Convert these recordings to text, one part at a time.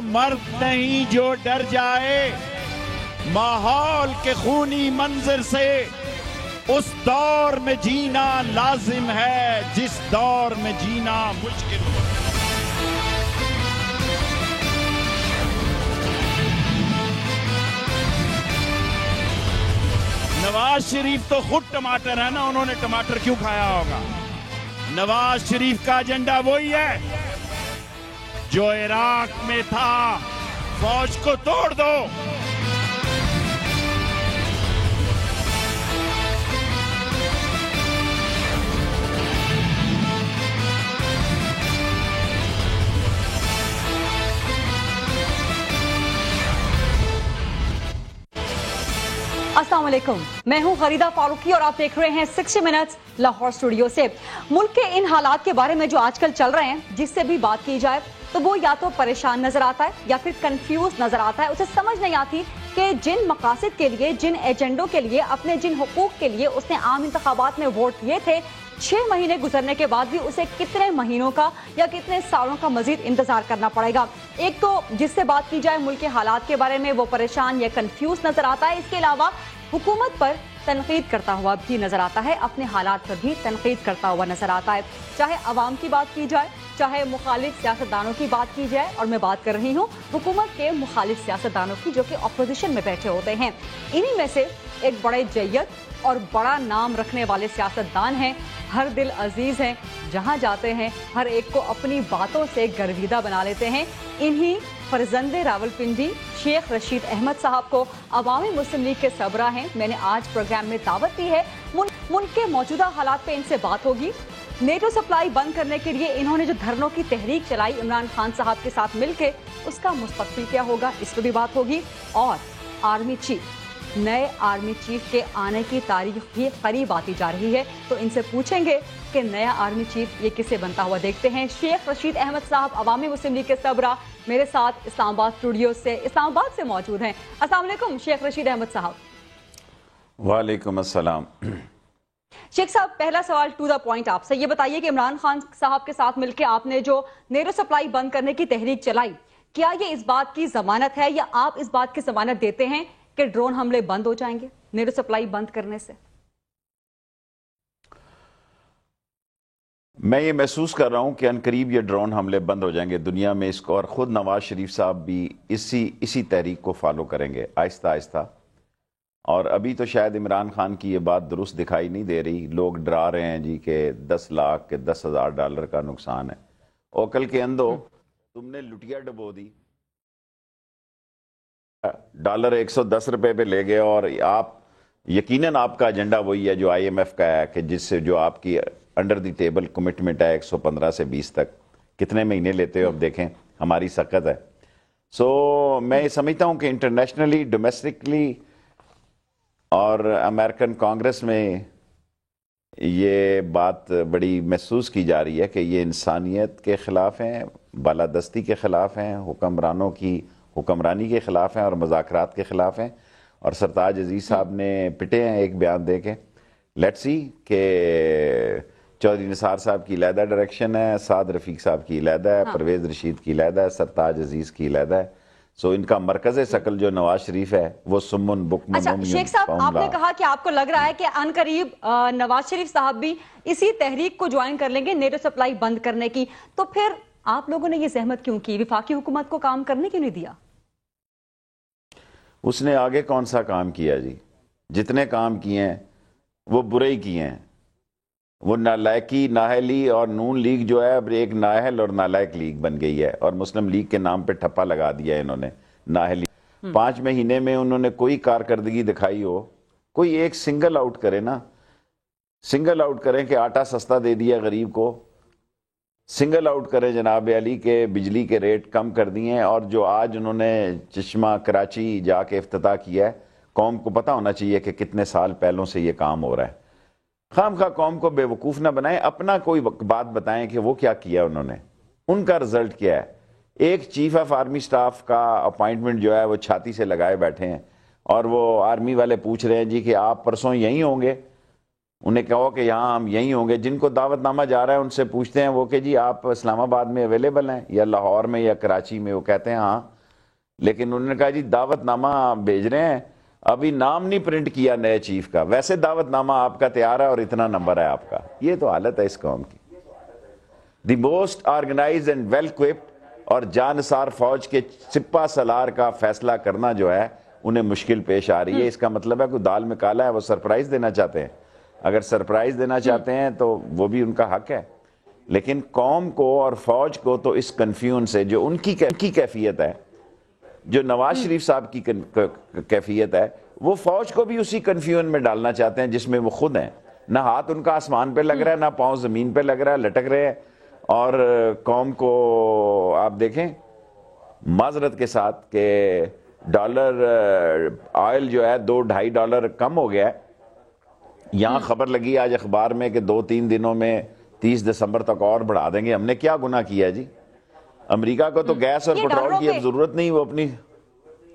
مرد نہیں جو ڈر جائے ماحول کے خونی منظر سے، اس دور میں جینا لازم ہے جس دور میں جینا مشکل ہو۔ نواز شریف تو خود ٹماٹر ہے نا، انہوں نے ٹماٹر کیوں کھایا ہوگا؟ نواز شریف کا ایجنڈا وہی ہے جو عراق میں تھا، فوج کو توڑ دو۔ السلام علیکم، میں ہوں غریدہ فاروقی اور آپ دیکھ رہے ہیں 60 منٹس لاہور اسٹوڈیو سے۔ ملک کے ان حالات کے بارے میں جو آج کل چل رہے ہیں، جس سے بھی بات کی جائے تو وہ یا تو پریشان نظر آتا ہے یا پھر کنفیوز نظر آتا ہے۔ اسے سمجھ نہیں آتی کہ جن مقاصد کے لیے، جن ایجنڈوں کے لیے، اپنے جن حقوق کے لیے اس نے عام انتخابات میں ووٹ دیے تھے، 6 مہینے گزرنے کے بعد بھی اسے کتنے مہینوں کا یا کتنے سالوں کا مزید انتظار کرنا پڑے گا۔ ایک تو جس سے بات کی جائے ملک کے حالات کے بارے میں، وہ پریشان یا کنفیوز نظر آتا ہے۔ اس کے علاوہ حکومت پر تنقید کرتا ہوا بھی نظر آتا ہے، اپنے حالات پر بھی تنقید کرتا ہوا نظر آتا ہے۔ چاہے عوام کی بات کی جائے، چاہے مخالف سیاستدانوں کی بات کی جائے، اور میں بات کر رہی ہوں حکومت کے مخالف سیاستدانوں کی جو کہ اپوزیشن میں بیٹھے ہوتے ہیں۔ انہی میں سے ایک بڑے جیت اور بڑا نام رکھنے والے سیاستدان ہیں، ہر دل عزیز ہیں، جہاں جاتے ہیں ہر ایک کو اپنی باتوں سے گرویدہ بنا لیتے ہیں۔ انہی فرزند راولپنڈی شیخ رشید احمد صاحب کو عوامی مسلم لیگ کے سربراہ ہیں۔ میں نے آج پروگرام میں دعوت دی ہے، ملک کے موجودہ حالات پہ ان سے بات ہوگی۔ نیٹو سپلائی بند کرنے کے لیے انہوں نے جو دھرنوں کی تحریک چلائی عمران خان صاحب کے ساتھ مل کے، اس کا مستقبل کیا ہوگا، اس پہ بھی بات ہوگی۔ اور آرمی چیف، نئے آرمی چیف کے آنے کی تاریخ بھی قریب آتی جا رہی ہے، تو ان سے پوچھیں گے کہ نیا آرمی چیف یہ کسے بنتا ہوا دیکھتے ہیں۔ شیخ رشید احمد صاحب عوامی مسلم لیگ کے سربراہ میرے ساتھ اسلام آباد اسٹوڈیو سے، اسلام آباد سے موجود ہیں۔ السلام علیکم شیخ رشید احمد صاحب۔ وعلیکم السلام۔ شیخ صاحب، پہلا سوال ٹو دا پوائنٹ آپ سے، یہ بتائیے کہ عمران خان صاحب کے ساتھ مل کے آپ نے جو نیٹو سپلائی بند کرنے کی تحریک چلائی، کیا یہ اس بات کی ضمانت ہے یا آپ اس بات کی ضمانت دیتے ہیں کہ ڈرون حملے بند ہو جائیں گے نیٹو سپلائی بند کرنے سے؟ میں یہ محسوس کر رہا ہوں کہ عنقریب یہ ڈرون حملے بند ہو جائیں گے دنیا میں اس کو، اور خود نواز شریف صاحب بھی اسی تحریک کو فالو کریں گے آہستہ آہستہ۔ اور ابھی تو شاید عمران خان کی یہ بات درست دکھائی نہیں دے رہی، لوگ ڈرا رہے ہیں جی کہ 10 لاکھ کے $10,000 کا نقصان ہے۔ اوکل کے اندو تم نے لٹیا ڈبو دی، ڈالر 110 روپے پہ لے گئے، اور آپ یقیناً آپ کا ایجنڈا وہی ہے جو IMF کا ہے، کہ جس سے جو آپ کی انڈر دی ٹیبل کمٹمنٹ ہے 115 سے 20 تک، کتنے مہینے لیتے ہو اب دیکھیں، ہماری سخت ہے۔ میں یہ سمجھتا ہوں کہ انٹرنیشنلی، ڈومیسٹکلی اور امریکن کانگریس میں یہ بات بڑی محسوس کی جا رہی ہے کہ یہ انسانیت کے خلاف ہیں، بالادستی کے خلاف ہیں، حکمرانوں کی حکمرانی کے خلاف ہیں اور مذاکرات کے خلاف ہیں۔ اور سرتاج عزیز صاحب نے پٹے ہیں ایک بیان دے کے۔ لیٹس سی کہ چودھری نثار صاحب کی علیحدہ ڈائریکشن ہے، سعد رفیق صاحب کی علیحدہ ہے، پرویز رشید کی علیحدہ ہے، سرتاج عزیز کی علیحدہ ہے۔ ان کا مرکز ثقل جو نواز شریف ہے وہ سمن بکمن۔ اچھا شیخ صاحب، آپ نے کہا کہ آپ کو لگ رہا ہے کہ ان قریب نواز شریف صاحب بھی اسی تحریک کو جوائن کر لیں گے نیٹو سپلائی بند کرنے کی، تو پھر آپ لوگوں نے یہ زحمت کیوں کی؟ وفاقی حکومت کو کام کرنے کیوں نہیں دیا؟ اس نے آگے کون سا کام کیا جی؟ جتنے کام کیے ہیں وہ برے ہی کیے ہیں۔ وہ نالائکی، نااہلی، اور نون لیگ جو ہے اب ایک نااہل اور نالائق لیگ بن گئی ہے، اور مسلم لیگ کے نام پہ ٹھپا لگا دیا ہے انہوں نے نااہلی۔ 5 مہینے میں انہوں نے کوئی کارکردگی دکھائی ہو، کوئی ایک سنگل آؤٹ کرے نا، سنگل آؤٹ کریں کہ آٹا سستا دے دیا غریب کو، سنگل آؤٹ کریں جناب علی کے بجلی کے ریٹ کم کر دیے، اور جو آج انہوں نے چشمہ کراچی جا کے افتتاح کیا ہے، قوم کو پتہ ہونا چاہیے کہ کتنے سال پہلوں سے یہ کام ہو رہا ہے۔ خام خواہ قوم کو بے وقوف نہ بنائیں، اپنا کوئی بات بتائیں کہ وہ کیا کیا انہوں نے، ان کا رزلٹ کیا ہے۔ ایک چیف آف آرمی سٹاف کا اپائنٹمنٹ جو ہے وہ چھاتی سے لگائے بیٹھے ہیں، اور وہ آرمی والے پوچھ رہے ہیں جی کہ آپ پرسوں یہیں ہوں گے؟ انہیں کہو کہ یہاں ہم یہیں ہوں گے. جن کو دعوت نامہ جا رہا ہے ان سے پوچھتے ہیں وہ کہ جی آپ اسلام آباد میں اویلیبل ہیں یا لاہور میں یا کراچی میں, وہ کہتے ہیں ہاں. لیکن انہوں نے کہا جی دعوت نامہ بھیج رہے ہیں, ابھی نام نہیں پرنٹ کیا نئے چیف کا, ویسے دعوت نامہ آپ کا تیار ہے اور اتنا نمبر ہے آپ کا. یہ تو حالت ہے اس قوم کی. The most organize and well equipped اور جانثار فوج کے سپہ سالار کا فیصلہ کرنا جو ہے انہیں مشکل پیش آ رہی ہے. اس کا مطلب ہے کوئی دال میں کالا ہے, وہ سرپرائز دینا چاہتے ہیں. اگر سرپرائز دینا چاہتے ہیں تو وہ بھی ان کا حق ہے, لیکن قوم کو اور فوج کو تو اس کنفیوژن سے, جو ان کی کیفیت ہے, جو نواز شریف صاحب کی کیفیت ہے, وہ فوج کو بھی اسی کنفیوژن میں ڈالنا چاہتے ہیں جس میں وہ خود ہیں. نہ ہاتھ ان کا آسمان پہ لگ رہا ہے, نہ پاؤں زمین پہ لگ رہا ہے, لٹک رہے ہیں. اور قوم کو آپ دیکھیں معذرت کے ساتھ کہ ڈالر آئل جو ہے $2-2.5 کم ہو گیا ہے. یہاں خبر لگی آج اخبار میں کہ 2-3 دنوں میں 30 دسمبر تک اور بڑھا دیں گے. ہم نے کیا گناہ کیا جی؟ امریکہ کو تو گیس اور پٹرول کی اب ضرورت نہیں, وہ اپنی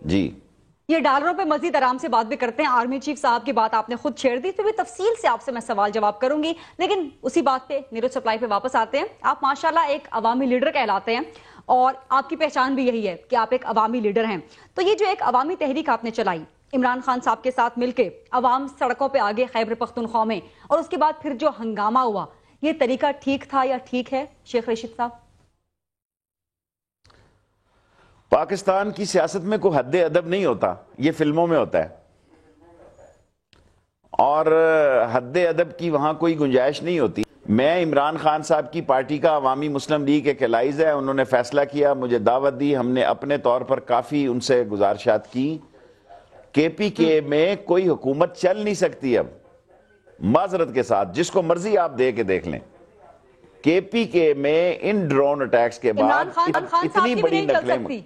جی یہ ڈالروں پہ مزید آرام سے بات بھی کرتے ہیں. آرمی چیف صاحب کی بات آپ نے خود چھیڑ دی, پھر بھی تفصیل سے آپ سے میں سوال جواب کروں گی, لیکن اسی بات پہ نیرو سپلائی پہ واپس آتے ہیں. آپ ماشاءاللہ ایک عوامی لیڈر کہلاتے ہیں اور آپ کی پہچان بھی یہی ہے کہ آپ ایک عوامی لیڈر ہیں. تو یہ جو ایک عوامی تحریک آپ نے چلائی عمران خان صاحب کے ساتھ مل کے, عوام سڑکوں پہ آگے خیبر پختونخوا میں, اور اس کے بعد پھر جو ہنگامہ ہوا, یہ طریقہ ٹھیک تھا یا ٹھیک ہے شیخ رشید صاحب؟ پاکستان کی سیاست میں کوئی حد ادب نہیں ہوتا, یہ فلموں میں ہوتا ہے, اور حد ادب کی وہاں کوئی گنجائش نہیں ہوتی. میں عمران خان صاحب کی پارٹی کا عوامی مسلم لیگ ایک الائز ہے, انہوں نے فیصلہ کیا, مجھے دعوت دی, ہم نے اپنے طور پر کافی ان سے گزارشات کی. کے پی کے میں کوئی حکومت چل نہیں سکتی اب, معذرت کے ساتھ, جس کو مرضی آپ دے کے دیکھ لیں. کے پی کے میں ان ڈرون اٹیکس کے بعد اتنی بڑی نقلیں,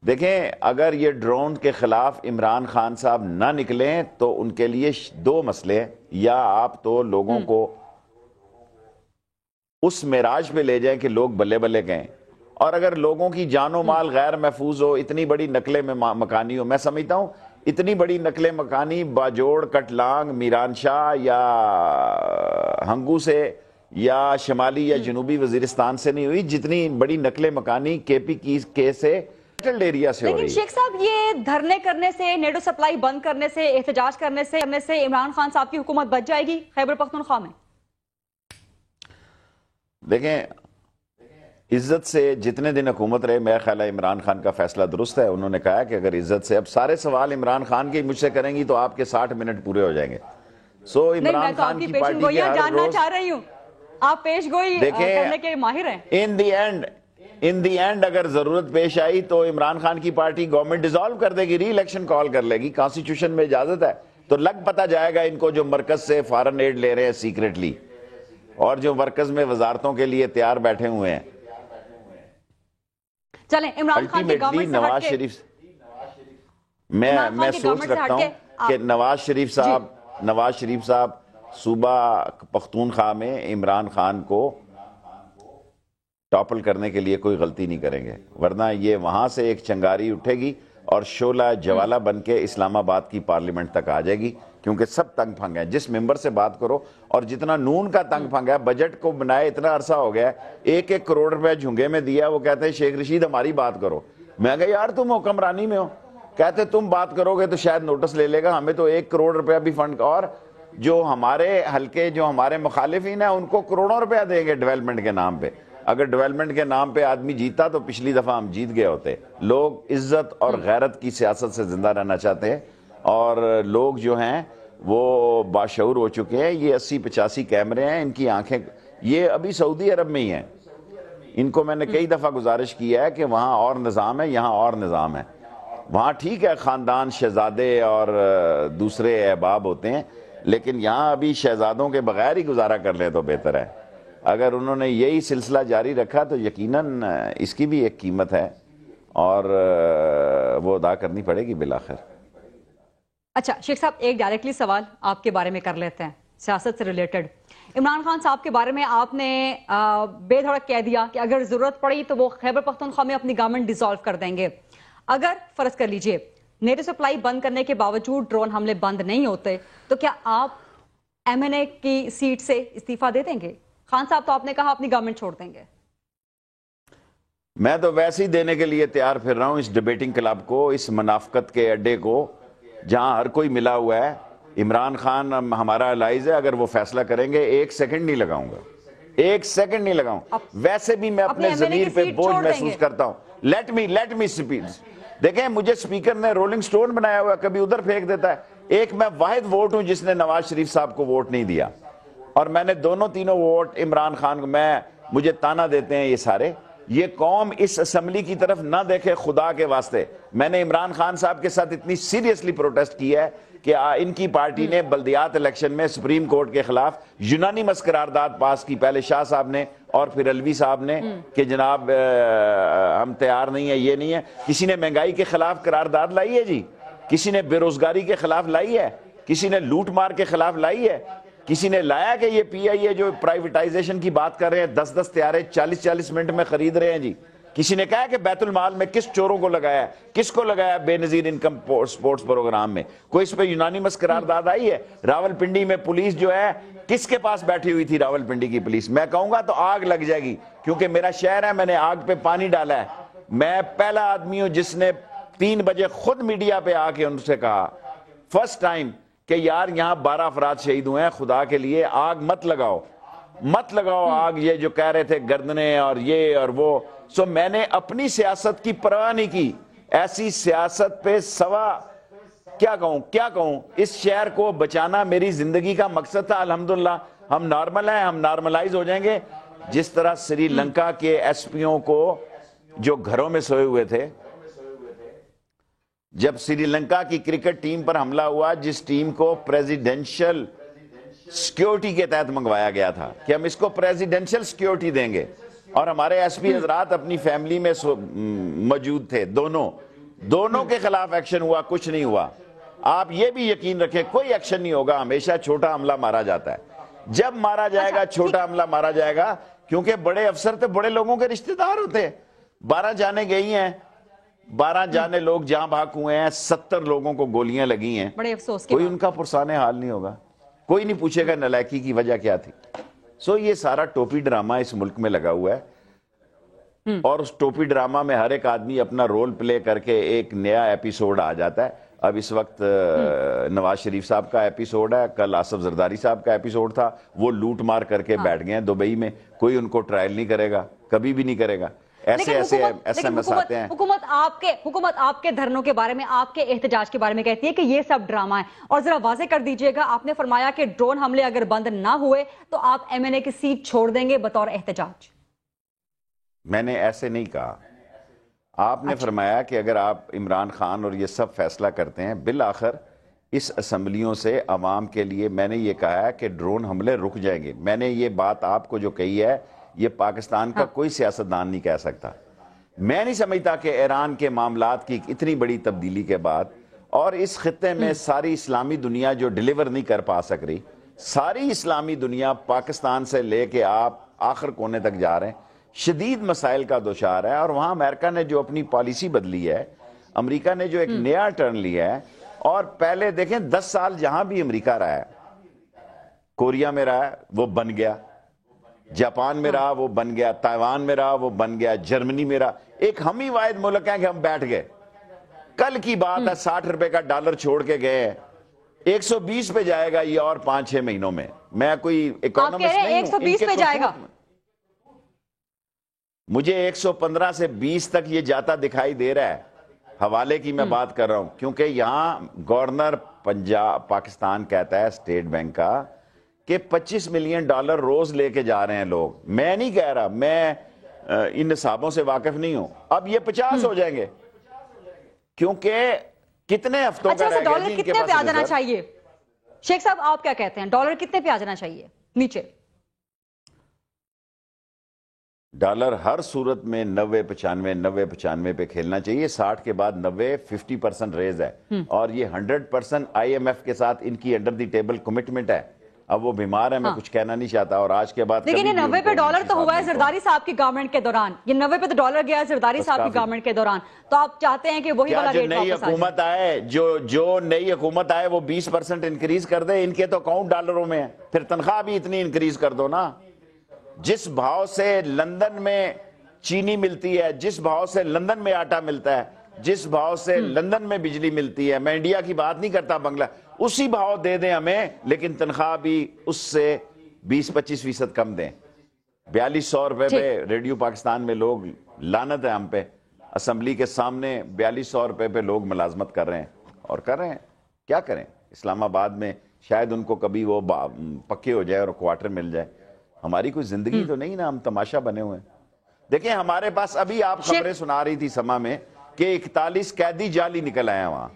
دیکھیں اگر یہ ڈرون کے خلاف عمران خان صاحب نہ نکلیں تو ان کے لیے 2 مسئلے, یا آپ تو لوگوں کو اس معراج پہ لے جائیں کہ لوگ بلے بلے کہیں, اور اگر لوگوں کی جان و مال غیر محفوظ ہو, اتنی بڑی نقل مکانی ہو. میں سمجھتا ہوں اتنی بڑی نقل مکانی باجوڑ, کٹلانگ, میران شاہ یا ہنگو سے یا شمالی یا جنوبی وزیرستان سے نہیں ہوئی, جتنی بڑی نقل مکانی کے پی کے سے ایریا سے ہو رہی ہے. لیکن شیخ صاحب یہ دھرنے کرنے سے, نیٹو سپلائی بند کرنے سے, احتجاج کرنے سے عمران خان صاحب کی حکومت بچ جائے گی خیبر پختونخوا میں؟ دیکھیں عزت سے جتنے دن حکومت رہے, میرا خیال ہے عمران خان کا فیصلہ درست ہے. انہوں نے کہا کہ اگر عزت سے, اب سارے سوال عمران خان کے مجھ سے کریں گی تو آپ کے 60 منٹ پورے ہو جائیں گے. سو عمران خان کی پارٹی کے ہر جاننا چاہ رہی ہوں, آپ پیش گوئی کرنے کے ماہر ہیں. ان دی اینڈ اگر ضرورت پیش آئی تو عمران خان کی پارٹی گورنمنٹ ڈیزالو کر دے گی, ری الیکشن کال کر لے گی, کانسٹیٹیوشن میں اجازت ہے. تو لگ پتہ جائے گا ان کو جو مرکز سے فارن ایڈ لے رہے ہیں سیکریٹلی, اور جو مرکز میں وزارتوں کے لیے تیار بیٹھے ہوئے ہیں. چلیں عمران خان کی گورنمنٹ سے نواز شریف, میں سوچ رکھتا ہوں کہ نواز شریف صاحب صوبہ پختونخوا میں عمران خان کو ٹاپل کرنے کے لیے کوئی غلطی نہیں کریں گے, ورنہ یہ وہاں سے ایک چنگاری اٹھے گی اور شعلہ جوالہ بن کے اسلام آباد کی پارلیمنٹ تک آ جائے گی. کیونکہ سب تنگ پھنگ ہیں, جس ممبر سے بات کرو, اور جتنا نون کا تنگ پھنگ ہے, بجٹ کو بنائے اتنا عرصہ ہو گیا ہے, 1-1 کروڑ روپے جھنگے میں دیا, وہ کہتے ہیں شیخ رشید ہماری بات کرو. میں کہا یار تم حکمرانی میں ہو, کہتے تم بات کرو گے تو شاید نوٹس لے لے گا, ہمیں تو 1 کروڑ روپے بھی فنڈ, اور جو ہمارے حلقے جو ہمارے مخالفین ہیں ان کو کروڑوں روپے دیں گے ڈیولپمنٹ کے نام پہ. اگر ڈیولپمنٹ کے نام پہ آدمی جیتا تو پچھلی دفعہ ہم جیت گئے ہوتے. لوگ عزت اور غیرت کی سیاست سے زندہ رہنا چاہتے ہیں, اور لوگ جو ہیں وہ باشعور ہو چکے ہیں. یہ 80-85 کیمرے ہیں, ان کی آنکھیں, یہ ابھی سعودی عرب میں ہی ہیں. ان کو میں نے کئی دفعہ گزارش کیا ہے کہ وہاں اور نظام ہے, یہاں اور نظام ہے. وہاں ٹھیک ہے خاندان, شہزادے اور دوسرے احباب ہوتے ہیں, لیکن یہاں ابھی شہزادوں کے بغیر ہی گزارا کر لیں تو بہتر ہے. اگر انہوں نے یہی سلسلہ جاری رکھا تو یقیناً اس کی بھی ایک قیمت ہے, اور وہ ادا کرنی پڑے گی بالآخر. اچھا شیخ صاحب, ایک ڈائریکٹلی سوال آپ کے بارے میں کر لیتے ہیں, سیاست سے ریلیٹڈ. عمران خان صاحب کے بارے میں آپ نے بے دھڑک کہہ دیا کہ اگر ضرورت پڑی تو وہ خیبر پختونخوا میں اپنی گورنمنٹ ڈیزالو کر دیں گے. اگر فرض کر لیجئے نیٹو سپلائی بند کرنے کے باوجود ڈرون حملے بند نہیں ہوتے تو کیا آپ MNA کی سیٹ سے استعفا دے دیں گے؟ خان صاحب تو آپ نے کہا اپنی گورنمنٹ چھوڑ دیں گے. میں تو ویسے ہی دینے کے لیے تیار پھر رہا ہوں اس ڈیبیٹنگ کلب کو, اس منافقت کے اڈے کو جہاں ہر کوئی ملا ہوا ہے. عمران خان ہمارا الائز ہے, اگر وہ فیصلہ کریں گے 1 سیکنڈ نہیں لگاؤں گا, 1 سیکنڈ نہیں لگاؤں. ویسے بھی میں اپنے ضمیر پہ بوجھ محسوس کرتا ہوں. Let me speak. دیکھیں مجھے سپیکر نے رولنگ سٹون بنایا ہوا ہے, کبھی ادھر پھینک دیتا ہے. ایک میں واحد ووٹ ہوں جس نے نواز شریف صاحب کو ووٹ نہیں دیا, اور میں نے تینوں ووٹ عمران خان کو. مجھے تانا دیتے ہیں یہ سارے. یہ قوم اس اسمبلی کی طرف نہ دیکھے خدا کے واسطے. میں نے عمران خان صاحب کے ساتھ اتنی سیریسلی پروٹیسٹ کیا ہے کہ ان کی پارٹی نے بلدیات الیکشن میں سپریم کورٹ کے خلاف یونانیمس قرارداد پاس کی, پہلے شاہ صاحب نے اور پھر الوی صاحب نے, کہ جناب ہم تیار نہیں ہیں, یہ نہیں ہے. کسی نے مہنگائی کے خلاف قرارداد لائی ہے جی, کسی نے بے روزگاری کے خلاف لائی ہے, کسی نے لوٹ مار کے خلاف لائی ہے, کسی نے لایا کہ یہ PIA جو پرائیویٹائزیشن کی بات کر رہے ہیں 10 طیارے 40 منٹ میں خرید رہے ہیں جی. کسی نے کہا کہ بیت المال میں کس چوروں کو لگایا ہے, کس کو لگایا بے نظیر انکم سپورٹس پروگرام میں, کوئی اس پہ یونانیمس قرارداد آئی ہے؟ راول پنڈی میں پولیس جو ہے کس کے پاس بیٹھی ہوئی تھی راول پنڈی کی پولیس؟ میں کہوں گا تو آگ لگ جائے گی, کیونکہ میرا شہر ہے, میں نے آگ پہ پانی ڈالا ہے. میں پہلا آدمی ہوں جس نے 3 بجے خود میڈیا پہ آ کے ان سے کہا فرسٹ ٹائم کہ یار یہاں 12 افراد شہید ہوئے ہیں, خدا کے لیے آگ مت لگاؤ آگ, یہ جو کہہ رہے تھے گردنیں اور یہ اور وہ. سو میں نے اپنی سیاست کی پرواہ نہیں کی. ایسی سیاست پہ کیا کہوں, اس شہر کو بچانا میری زندگی کا مقصد تھا. الحمدللہ ہم نارمل ہیں, ہم نارملائز ہو جائیں گے. جس طرح سری لنکا کے SP کو جو گھروں میں سوئے ہوئے تھے, جب سری لنکا کی کرکٹ ٹیم پر حملہ ہوا, جس ٹیم کو پریزیڈنشل سیکیورٹی کے تحت منگوایا گیا تھا کہ ہم اس کو پریزیڈنشل سیکیورٹی دیں گے, اور ہمارے SP حضرات اپنی فیملی میں موجود تھے, دونوں کے خلاف ایکشن ہوا, کچھ نہیں ہوا. آپ یہ بھی یقین رکھیں کوئی ایکشن نہیں ہوگا, ہمیشہ چھوٹا عملہ مارا جاتا ہے. جب مارا جائے گا چھوٹا عملہ مارا جائے گا, کیونکہ بڑے افسر تو بڑے لوگوں کے رشتہ دار ہوتے ہیں. 12 جانیں گئی ہیں, 12 جانے لوگ جہاں بھاگ ہوئے ہیں, 70 لوگوں کو گولیاں لگی ہیں. بڑے افسوس کوئی ان کا پرسان حال نہیں ہوگا, کوئی نہیں پوچھے گا نالائکی کی وجہ کیا تھی. سو یہ سارا ٹوپی ڈرامہ اس ملک میں لگا ہوا ہے, اور اس ٹوپی ڈرامہ میں ہر ایک آدمی اپنا رول پلے کر کے ایک نیا ایپیسوڈ آ جاتا ہے. اب اس وقت نواز شریف صاحب کا ایپیسوڈ ہے, کل آصف زرداری صاحب کا ایپیسوڈ تھا, وہ لوٹ مار کر کے بیٹھ گئے ہیں دبئی میں. کوئی ان کو ٹرائل نہیں کرے گا, کبھی بھی نہیں کرے گا. ایسے SMS آتے ہیں. حکومت آپ کے دھرنوں کے بارے میں, آپ کے احتجاج کے بارے میں کہتی ہے کہ یہ سب ڈرامہ ہے. اور ذرا واضح کر دیجئے گا, آپ نے فرمایا کہ ڈرون حملے اگر بند نہ ہوئے تو آپ MNA کی سیٹ چھوڑ دیں گے بطور احتجاج. میں نے ایسے نہیں کہا. آپ نے فرمایا کہ اگر آپ عمران خان اور یہ سب فیصلہ کرتے ہیں, بالآخر اس اسمبلیوں سے عوام کے لیے, میں نے یہ کہا ہے کہ ڈرون حملے رک جائیں گے. میں نے یہ بات آپ کو جو کہی ہے, یہ پاکستان کا کوئی سیاستدان نہیں کہہ سکتا. میں نہیں سمجھتا کہ ایران کے معاملات کی اتنی بڑی تبدیلی کے بعد, اور اس خطے میں ساری اسلامی دنیا جو ڈیلیور نہیں کر پا سک رہی, ساری اسلامی دنیا پاکستان سے لے کے آپ آخر کونے تک جا رہے ہیں, شدید مسائل کا دوچار ہے. اور وہاں امریکہ نے جو اپنی پالیسی بدلی ہے, امریکہ نے جو ایک نیا ٹرن لیا ہے, اور پہلے دیکھیں 10 سال جہاں بھی امریکہ رہا ہے, کوریا میں رہا ہے وہ بن گیا, جاپان میں رہا وہ بن گیا, تائیوان میں رہا وہ بن گیا, جرمنی میں رہا. ایک ہم ہی واحد ملک ہیں کہ ہم بیٹھ گئے. کل کی بات ہے, 60 روپے کا ڈالر چھوڑ کے گئے ہیں, 120 پہ جائے گا یہ اور 5-6 مہینوں میں. میں کوئی اکانومسٹ نہیں ہوں. 120 پہ جائے گا, مجھے 115 سے 20 تک یہ جاتا دکھائی دے رہا ہے. حوالے کی میں بات کر رہا ہوں, کیونکہ یہاں گورنر پنجاب پاکستان کہتا ہے اسٹیٹ بینک کا کہ $25 ملین روز لے کے جا رہے ہیں لوگ. میں نہیں کہہ رہا, میں ان نصابوں سے واقف نہیں ہوں. اب یہ 50 ہو جائیں گے, کیونکہ کتنے ہفتوں کا رہ گیا. ڈالر کتنے پہ آ جانا چاہیے شیخ صاحب, آپ کیا کہتے ہیں, ڈالر کتنے پہ آ جانا چاہیے نیچے؟ ڈالر ہر صورت میں 90-95 پہ کھیلنا چاہیے. 60 کے بعد 90, 50% ریز ہے, اور یہ 100% IMF کے ساتھ ان کی انڈر دی ٹیبل کمٹمنٹ ہے اب وہ بیمار ہے, میں کچھ کہنا نہیں چاہتا, اور آج کے بعد لیکن یہ $90 تو ہوا ہے زرداری صاحب کی گورنمنٹ کے دوران, یہ $90 گیا ہے زرداری صاحب کی گورنمنٹ کے دوران, تو آپ چاہتے ہیں کہ وہی والا ریٹ نئی واپس آ حکومت آئے, جو نئی حکومت آئے وہ 20% انکریز کر دے, ان کے تو اکاؤنٹ ڈالروں میں ہے, پھر تنخواہ بھی اتنی انکریز کر دو نا. جس بھاؤ سے لندن میں چینی ملتی ہے, جس بھاؤ سے لندن میں آٹا ملتا ہے, جس بھاؤ سے لندن میں بجلی ملتی ہے, میں انڈیا کی بات نہیں کرتا, بنگلہ, اسی بھاؤ دے دیں ہمیں, لیکن تنخواہ بھی اس سے 20-25% کم دیں. 4200 روپے پہ ریڈیو پاکستان میں لوگ, لعنت ہے ہم پہ, اسمبلی کے سامنے 4200 روپے پہ لوگ ملازمت کر رہے ہیں, اور کر رہے ہیں, کیا کریں. اسلام آباد میں شاید ان کو کبھی وہ پکے ہو جائے اور کوارٹر مل جائے, ہماری کوئی زندگی تو نہیں نا, ہم تماشا بنے ہوئے ہیں. دیکھیں ہمارے پاس ابھی آپ خبریں سنا رہی تھی سما میں کہ 41 قیدی جعلی نکل آئے ہیں وہاں,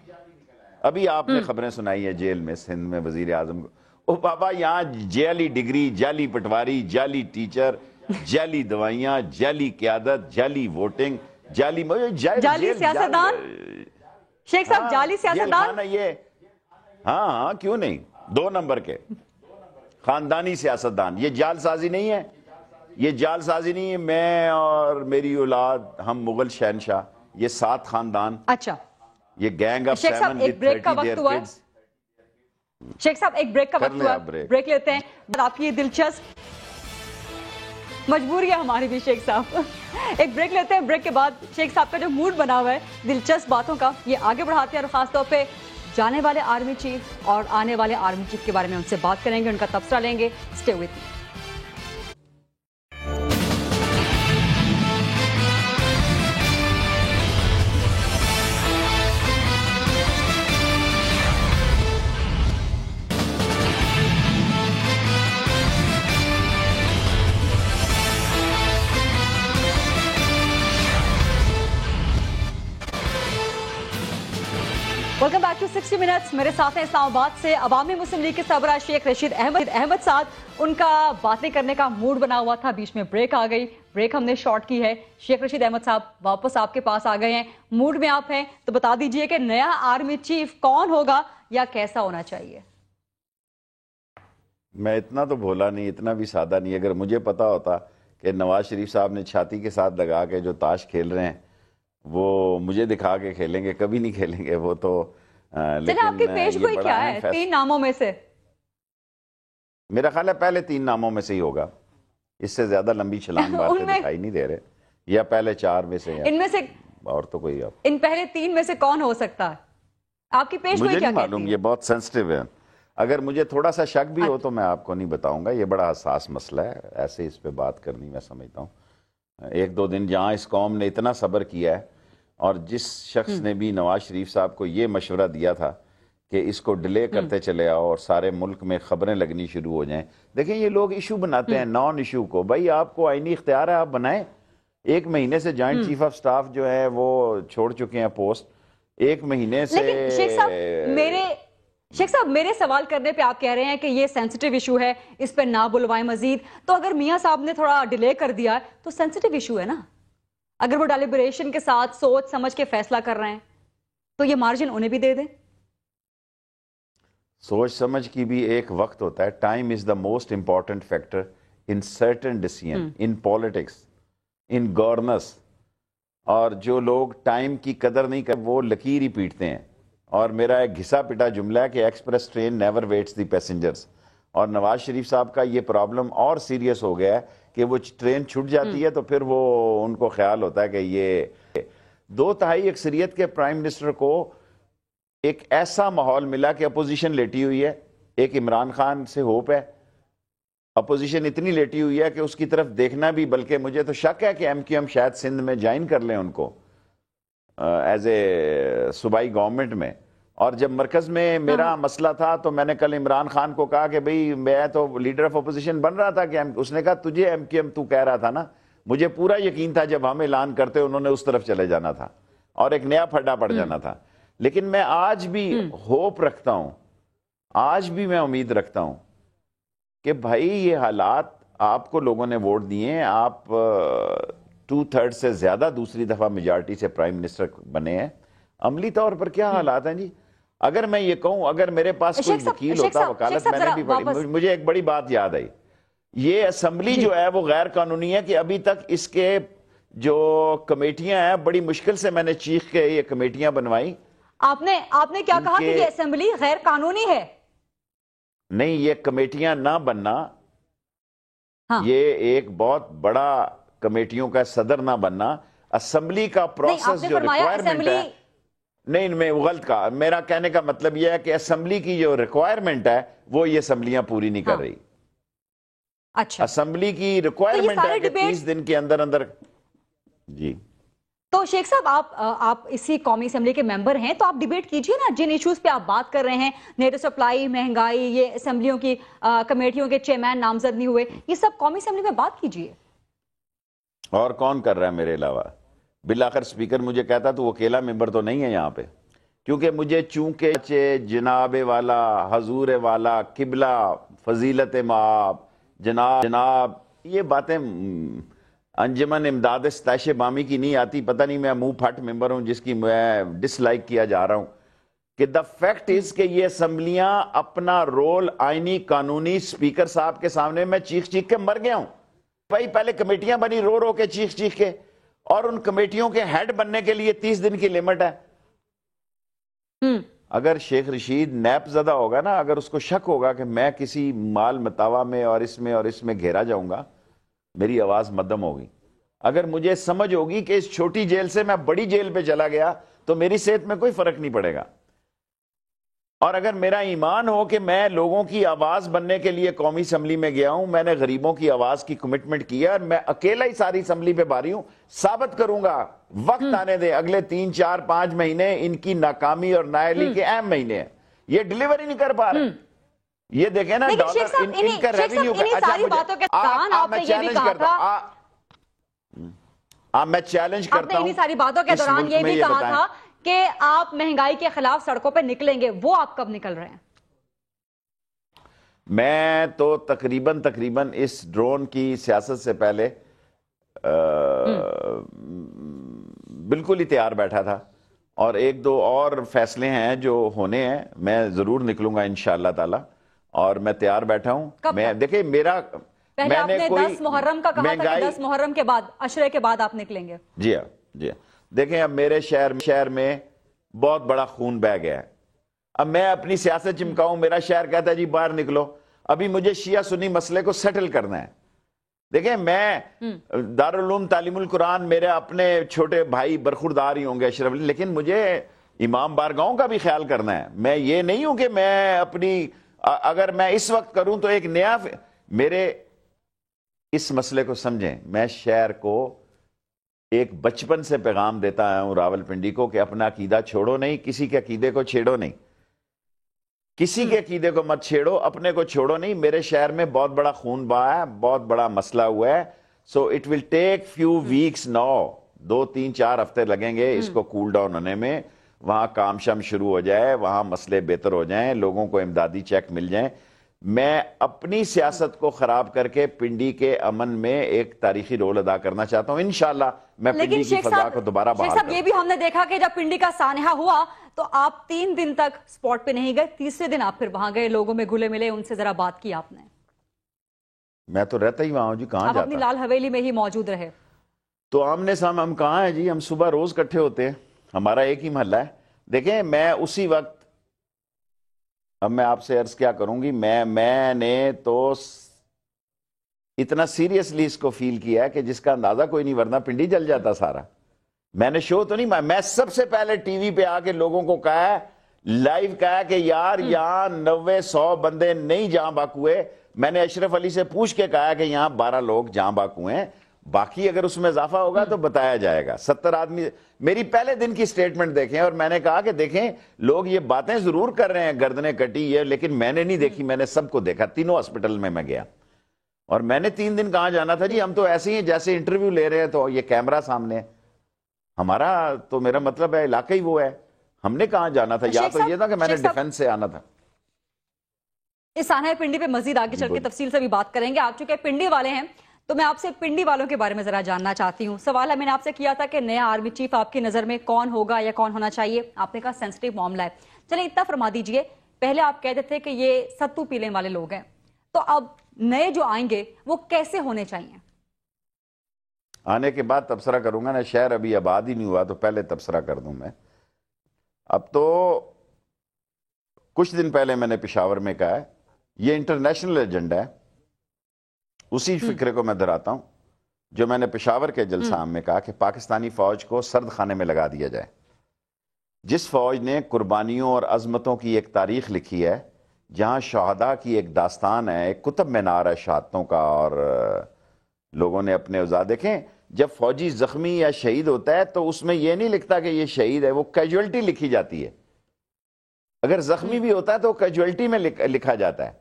ابھی آپ نے خبریں سنائی ہے جیل میں, سندھ میں وزیر اعظم کو, او بابا یہاں جعلی ڈگری, جعلی پٹواری, جعلی ٹیچر, جعلی دوائیاں, جعلی قیادت, جعلی ووٹنگ, جعلی سیاستدان, شیخ صاحب جعلی سیاستدان, یہ ہاں کیوں نہیں, 2 نمبر کے خاندانی سیاستدان. یہ جعل سازی نہیں ہے, یہ جعل سازی نہیں ہے. میں اور میری اولاد, ہم مغل شہنشاہ, یہ 7 خاندان, اچھا یہ gang of 7 with 30 their kids. شیخ صاحب ایک بریک کا وقت ہوا, بریک لیتے ہیں. آپ کی یہ دلچسپ مجبوری ہے ہماری بھی شیخ صاحب, ایک بریک لیتے ہیں, بریک کے بعد شیخ صاحب کا جو موڈ بنا ہوا ہے دلچسپ باتوں کا, یہ آگے بڑھاتے ہیں, اور خاص طور پہ جانے والے آرمی چیف اور آنے والے آرمی چیف کے بارے میں ان سے بات کریں گے, ان کا تبصرہ لیں گے. Stay with me. Welcome back to 60 minutes. میرے ساتھ ہیں اسلام آباد سے عوامی مسلم لیگ کے سربراہ شیخ رشید احمد صاحب. ان کا باتیں کرنے کا موڈ بنا ہوا تھا, بیچ میں بریک آ گئی, بریک ہم نے شارٹ کی ہے. شیخ رشید احمد صاحب واپس آپ کے پاس آ گئے ہیں, موڈ میں آپ ہیں, تو بتا دیجئے کہ نیا آرمی چیف کون ہوگا یا کیسا ہونا چاہیے. میں اتنا تو بھولا نہیں, اتنا بھی سادہ نہیں. اگر مجھے پتا ہوتا کہ نواز شریف صاحب نے چھاتی کے ساتھ لگا کے جو تاش کھیل رہے ہیں وہ مجھے دکھا کے کھیلیں گے, کبھی نہیں کھیلیں گے وہ تو. چلیں آپ کی پیش گوئی کیا ہے 3 ناموں میں سے؟ میرا خیال ہے پہلے 3 ناموں میں سے ہی ہوگا, اس سے زیادہ لمبی چھلانگ مارتے دکھائی نہیں دے رہے, یا پہلے 4 میں سے, ان میں سے اور تو کوئی. ان پہلے 3 میں سے کون ہو سکتا ہے آپ کی پیش گوئی کیا کہتی ہے؟ مجھے نہیں معلوم, یہ بہت سینسٹیو ہے. اگر مجھے تھوڑا سا شک بھی ہو تو میں آپ کو نہیں بتاؤں گا, یہ بڑا حساس مسئلہ ہے, ایسے اس پہ بات کرنی میں سمجھتا ہوں. 1-2 دن جہاں اس قوم نے اتنا صبر کیا ہے, اور جس شخص نے بھی نواز شریف صاحب کو یہ مشورہ دیا تھا کہ اس کو ڈیلے کرتے چلے آؤ اور سارے ملک میں خبریں لگنی شروع ہو جائیں. دیکھیں یہ لوگ ایشو بناتے ہیں, نان ایشو کو. بھائی آپ کو آئینی اختیار ہے, آپ بنائیں. 1 مہینے سے جوائنٹ چیف آف سٹاف جو ہے وہ چھوڑ چکے ہیں پوسٹ, 1 مہینے سے. لیکن شیخ صاحب میرے سوال کرنے پہ آپ کہہ رہے ہیں کہ یہ سینسٹیو ایشو ہے, اس پہ نہ بلوائیں مزید. تو اگر میاں صاحب نے تھوڑا ڈیلے کر دیا ہے تو سینسٹیو ایشو ہے نا, اگر وہ ڈیلیبریشن کے ساتھ سوچ سمجھ کے فیصلہ کر رہے ہیں تو یہ مارجن انہیں بھی دے دیں. سوچ سمجھ کی بھی ایک وقت ہوتا ہے. Time is the most important factor in certain decision, in politics, in governance. اور جو لوگ ٹائم کی قدر نہیں کرتے وہ لکیر ہی پیٹتے ہیں. اور میرا ایک گھسا پٹا جملہ ہے کہ ایکسپریس ٹرین نیور ویٹس دی پیسنجرز. اور نواز شریف صاحب کا یہ پرابلم اور سیریس ہو گیا ہے کہ وہ ٹرین چھوٹ جاتی ہے تو پھر وہ ان کو خیال ہوتا ہے کہ یہ 2/3 اکثریت کے پرائم منسٹر کو ایک ایسا ماحول ملا کہ اپوزیشن لیٹی ہوئی ہے. ایک عمران خان سے ہوپ ہے, اپوزیشن اتنی لیٹی ہوئی ہے کہ اس کی طرف دیکھنا بھی, بلکہ مجھے تو شک ہے کہ MQM شاید سندھ میں جوائن کر لیں ان کو ایز اے صوبائی گورنمنٹ میں. اور جب مرکز میں میرا مسئلہ تھا تو میں نے کل عمران خان کو کہا کہ بھئی میں تو لیڈر آف اپوزیشن بن رہا تھا, کہ اس نے کہا تجھے MQM تو کہہ رہا تھا نا, مجھے پورا یقین تھا جب ہم اعلان کرتے انہوں نے اس طرف چلے جانا تھا اور ایک نیا پھڈا پڑ جانا تھا. لیکن میں آج بھی ہوپ رکھتا ہوں, آج بھی میں امید رکھتا ہوں کہ بھائی یہ حالات, آپ کو لوگوں نے ووٹ دیے ہیں, آپ 2/3 سے زیادہ دوسری دفعہ میجارٹی سے پرائم منسٹر بنے ہیں. عملی طور پر کیا حالات ہیں جی؟ اگر میں یہ کہوں اگر میرے پاس کوئی وکیل ہوتا وکالت میں نے بھی پڑھی, مجھے ایک بڑی بات یاد آئی, یہ اسمبلی جو ہے وہ غیر قانونی ہے کہ ابھی تک اس کے جو کمیٹیاں ہیں بڑی مشکل سے میں نے چیخ کے یہ کمیٹیاں بنوائی. آپ نے کیا کہا کہ یہ اسمبلی غیر قانونی ہے؟ نہیں, یہ کمیٹیاں نہ بننا, یہ ایک بہت بڑا کمیٹیوں کا صدر نہ بننا, اسمبلی کا پروسیس جو ریکوائرمنٹ ہے, نہیں میں غلط کہا, میرا کہنے کا مطلب یہ ہے کہ اسمبلی کی جو ریکوائرمنٹ ہے وہ یہ اسمبلیاں پوری نہیں کر رہی. اچھا, اسمبلی کی ریکوائرمنٹ ہے کہ 30 دن کے اندر اندر. جی تو شیخ صاحب آپ اسی قومی اسمبلی کے ممبر ہیں, تو آپ ڈیبیٹ کیجئے نا جن ایشوز پہ آپ بات کر رہے ہیں, نیٹو سپلائی, مہنگائی, یہ اسمبلیوں کی کمیٹیوں کے چیئرمین نامزد نہیں ہوئے, یہ سب قومی اسمبلی میں بات کیجئے. اور کون کر رہا ہے میرے علاوہ؟ بالآخر سپیکر مجھے کہتا تو وہ اکیلا ممبر تو نہیں ہے یہاں پہ, کیونکہ مجھے چونکہ جناب والا, حضور والا, قبلہ, فضیلت مآب, جناب یہ باتیں انجمن امداد ستائش بامی کی نہیں آتی. پتہ نہیں میں منہ پھٹ ممبر ہوں جس کی میں ڈس لائک کیا جا رہا ہوں, کہ دا فیکٹ از کہ یہ اسمبلیاں اپنا رول آئینی قانونی سپیکر صاحب کے سامنے میں چیخ چیخ کے مر گیا ہوں. بھائی پہلے کمیٹیاں بنی رو رو کے چیخ چیخ کے, اور ان کمیٹیوں کے ہیڈ بننے کے لیے 30 دن کی لمٹ ہے. اگر شیخ رشید نیپ زدہ ہوگا نا, اگر اس کو شک ہوگا کہ میں کسی مال متاوا میں اور اس میں گھیرا جاؤں گا, میری آواز مدھم ہوگی. اگر مجھے سمجھ ہوگی کہ اس چھوٹی جیل سے میں بڑی جیل پہ چلا گیا تو میری صحت میں کوئی فرق نہیں پڑے گا. اور اگر میرا ایمان ہو کہ میں لوگوں کی آواز بننے کے لیے قومی اسمبلی میں گیا ہوں, میں نے غریبوں کی آواز کی کمٹمنٹ کیا, اور میں اکیلا ہی ساری اسمبلی پہ باری ہوں, ثابت کروں گا. وقت آنے دے, اگلے 3 4 5 مہینے ان کی ناکامی اور نااہلی کے اہم مہینے ہیں. یہ ڈیلیوری نہیں کر پا رہے. یہ دیکھیں نا ڈالر ان کا ریونیو میں چیلنج کرتا ہوں. انہی ساری باتوں کے دوران یہ بھی کہا تھا کہ آپ مہنگائی کے خلاف سڑکوں پہ نکلیں گے, وہ آپ کب نکل رہے ہیں؟ میں تو تقریباً اس ڈرون کی سیاست سے پہلے بالکل ہی تیار بیٹھا تھا, اور 1 2 اور فیصلے ہیں جو ہونے ہیں, میں ضرور نکلوں گا انشاءاللہ تعالی, اور میں تیار بیٹھا ہوں. میں دیکھیں میرا پہلے آپ نے 10 محرم کا کہا تھا کہ 10 محرم کے بعد, عشرے کے بعد آپ نکلیں گے. جی ہاں, جی ہاں. دیکھیں اب میرے شہر میں بہت بڑا خون بہہ گیا ہے. اب میں اپنی سیاست چمکاؤں, میرا شہر کہتا ہے جی باہر نکلو. ابھی مجھے شیعہ سنی مسئلے کو سیٹل کرنا ہے. دیکھیں میں دارالعلوم تعلیم القرآن, میرے اپنے چھوٹے بھائی برخوردار ہی ہوں گے اشرف علی, لیکن مجھے امام بارگاہوں کا بھی خیال کرنا ہے. میں یہ نہیں ہوں کہ میں اپنی, اگر میں اس وقت کروں تو ایک نیا, میرے اس مسئلے کو سمجھیں, میں شہر کو ایک بچپن سے پیغام دیتا ہوں راولپنڈی کو کہ اپنا عقیدہ چھوڑو نہیں, کسی کے عقیدے کو چھیڑو نہیں, کسی کے عقیدے کو مت چھیڑو, اپنے کو چھوڑو نہیں. میرے شہر میں بہت بڑا خون بہا ہے, بہت بڑا مسئلہ ہوا ہے. So it will take few weeks now, 2 3 4 ہفتے لگیں گے اس کو کول ڈاؤن ہونے میں. وہاں کام شام شروع ہو جائے, وہاں مسئلے بہتر ہو جائیں, لوگوں کو امدادی چیک مل جائیں. میں اپنی سیاست کو خراب کر کے پنڈی کے امن میں ایک تاریخی رول ادا کرنا چاہتا ہوں. انشاءاللہ میں پنڈی کی فضا کو دوبارہ بحال کروں. یہ بھی ہم نے دیکھا کہ جب پنڈی کا سانحہ ہوا تو آپ 3 دن تک سپورٹ پہ نہیں گئے, تیسرے دن آپ پھر وہاں گئے, لوگوں میں گھلے ملے, ان سے ذرا بات کی آپ نے. میں تو رہتا ہی وہاں ہوں جی, کہاں جاتا. آپ اپنی لال حویلی میں ہی موجود رہے. تو آمنے سامنے ہم کہاں ہیں جی, ہم صبح روز کٹھے ہوتے ہیں, ہمارا ایک ہی محلہ ہے. دیکھیں میں اسی وقت, اب میں آپ سے عرض کیا کروں گی, میں نے تو اتنا سیریسلی اس کو فیل کیا ہے کہ جس کا اندازہ کوئی نہیں, ورنہ پنڈی جل جاتا سارا. میں نے شو تو نہیں, میں سب سے پہلے ٹی وی پہ آ کے لوگوں کو کہا ہے, لائیو کہا کہ یار یہاں 90-100 بندے نہیں جہاں باک ہوئے. میں نے اشرف علی سے پوچھ کے کہا کہ یہاں 12 لوگ جہاں باک ہوئے ہیں, باقی اگر اس میں اضافہ ہوگا تو بتایا جائے گا. 70 آدمی. میری پہلے دن کی سٹیٹمنٹ دیکھیں, اور میں نے کہا کہ دیکھیں لوگ یہ باتیں ضرور کر رہے ہیں, گردنیں کٹی یہ, لیکن میں نے نہیں دیکھی, میں نے سب کو دیکھا. تینوں ہسپٹل میں گیا, اور میں نے 3 دن کہاں جانا تھا جی, ہم تو ایسے ہی جیسے انٹرویو لے رہے ہیں تو یہ کیمرہ سامنے, ہمارا تو میرا مطلب ہے علاقہ ہی وہ ہے, ہم نے کہاں جانا تھا. یا تو یہ تھا کہ میں نے ڈیفنس سے آنا تھا. اس سانحہ پنڈی پہ مزید آگے چل کے تفصیل سے بھی بات کریں گے. آپ چونکہ پنڈی والے ہیں تو میں آپ سے پنڈی والوں کے بارے میں ذرا جاننا چاہتی ہوں. سوال میں نے آپ سے کیا تھا کہ نیا آرمی چیف آپ کی نظر میں کون ہوگا یا کون ہونا چاہیے. آپ نے کہا سینسٹیو معاملہ ہے. چلیں اتنا فرما دیجئے, پہلے آپ کہتے تھے کہ یہ ستو پینے والے لوگ ہیں, تو اب نئے جو آئیں گے وہ کیسے ہونے چاہیے؟ آنے کے بعد تبصرہ کروں گا نا, شہر ابھی آباد ہی نہیں ہوا تو پہلے تبصرہ کر دوں میں. اب تو کچھ دن پہلے میں نے پشاور میں کہا ہے یہ انٹرنیشنل ایجنڈا ہے, اسی فکرے کو میں دہراتا ہوں جو میں نے پشاور کے جلسہ عام میں کہا کہ پاکستانی فوج کو سرد خانے میں لگا دیا جائے. جس فوج نے قربانیوں اور عظمتوں کی ایک تاریخ لکھی ہے, جہاں شہداء کی ایک داستان ہے, ایک کتب مینار ہے شہادتوں کا, اور لوگوں نے اپنے اوزار دیکھیں. جب فوجی زخمی یا شہید ہوتا ہے تو اس میں یہ نہیں لکھتا کہ یہ شہید ہے, وہ کیجولٹی لکھی جاتی ہے. اگر زخمی بھی ہوتا ہے تو کیجولٹی میں لکھا جاتا ہے.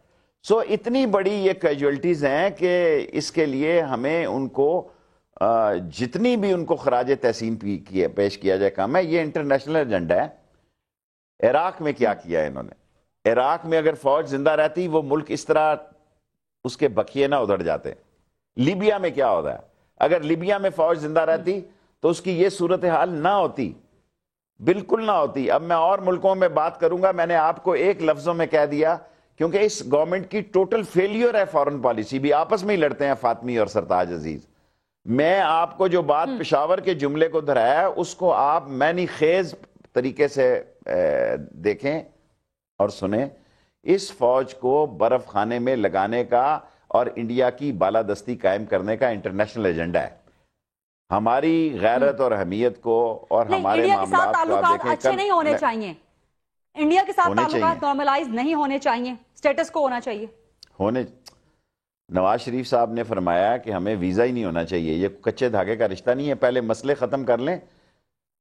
سو اتنی بڑی یہ کیجولٹیز ہیں کہ اس کے لیے ہمیں ان کو جتنی بھی ان کو خراج تحسین پیش کیا جائے کام ہے. یہ انٹرنیشنل ایجنڈا ہے. عراق میں کیا کیا ہے انہوں نے؟ عراق میں اگر فوج زندہ رہتی وہ ملک اس طرح اس کے بقیے نہ ادھڑ جاتے. لیبیا میں کیا ہوتا ہے؟ اگر لیبیا میں فوج زندہ رہتی تو اس کی یہ صورتحال نہ ہوتی, بالکل نہ ہوتی. اب میں اور ملکوں میں بات کروں گا, میں نے آپ کو ایک لفظوں میں کہہ دیا کیونکہ اس گورنمنٹ کی ٹوٹل فیلیور ہے فارن پالیسی بھی. آپس میں ہی لڑتے ہیں فاطمی اور سرتاج عزیز. میں آپ کو جو بات پشاور کے جملے کو دہرایا ہے اس کو آپ معنی خیز طریقے سے دیکھیں اور سنیں. اس فوج کو برف خانے میں لگانے کا اور انڈیا کی بالادستی قائم کرنے کا انٹرنیشنل ایجنڈا ہے. ہماری غیرت اور حمیت کو اور ہمارے معاملات کو آپ دیکھیں, اچھے نہیں ہونے چاہیے. انڈیا کے ساتھ تعلقات نارملائز نہیں ہونے چاہیے, سٹیٹس کو ہونا چاہیے. نواز شریف صاحب نے فرمایا کہ ہمیں ویزا ہی نہیں ہونا چاہیے. یہ کچے دھاگے کا رشتہ نہیں ہے, پہلے مسئلے ختم کر لیں.